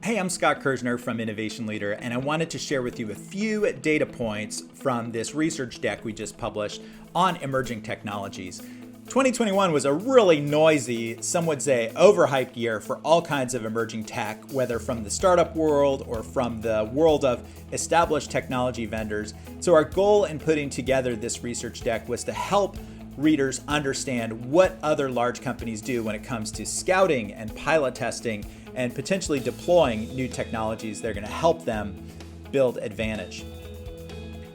Hey, I'm Scott Kirzner from Innovation Leader, and I wanted to share with you a few data points from this research deck we just published on emerging technologies. 2021 was a really noisy, some would say overhyped year for all kinds of emerging tech, whether from the startup world or from the world of established technology vendors. So our goal in putting together this research deck was to help readers understand what other large companies do when it comes to scouting and pilot testing and potentially deploying new technologies that are going to help them build advantage.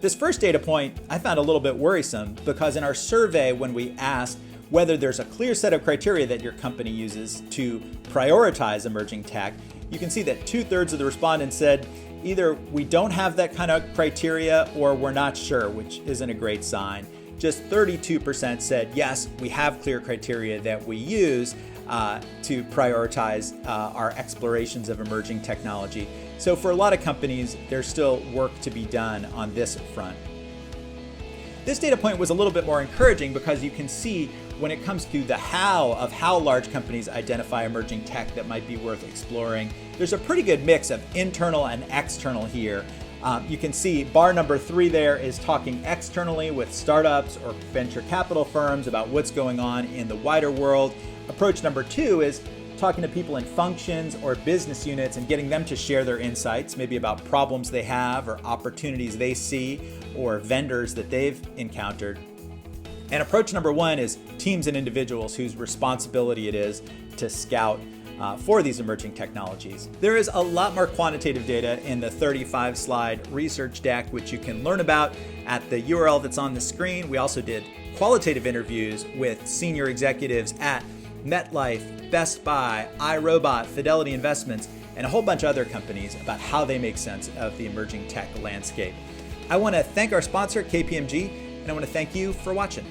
This first data point I found a little bit worrisome because in our survey, when we asked whether there's a clear set of criteria that your company uses to prioritize emerging tech, you can see that 2/3 of the respondents said either we don't have that kind of criteria or we're not sure, which isn't a great sign. Just 32% said, yes, we have clear criteria that we use to prioritize our explorations of emerging technology. So for a lot of companies, there's still work to be done on this front. This data point was a little bit more encouraging because you can see when it comes to the how of how large companies identify emerging tech that might be worth exploring, there's a pretty good mix of internal and external here. You can see bar number 3 there is talking externally with startups or venture capital firms about what's going on in the wider world. Approach number 2 is talking to people in functions or business units and getting them to share their insights, maybe about problems they have or opportunities they see or vendors that they've encountered. And approach number 1 is teams and individuals whose responsibility it is to scout for these emerging technologies. There is a lot more quantitative data in the 35-slide research deck, which you can learn about at the URL that's on the screen. We also did qualitative interviews with senior executives at MetLife, Best Buy, iRobot, Fidelity Investments, and a whole bunch of other companies about how they make sense of the emerging tech landscape. I want to thank our sponsor, KPMG, and I want to thank you for watching.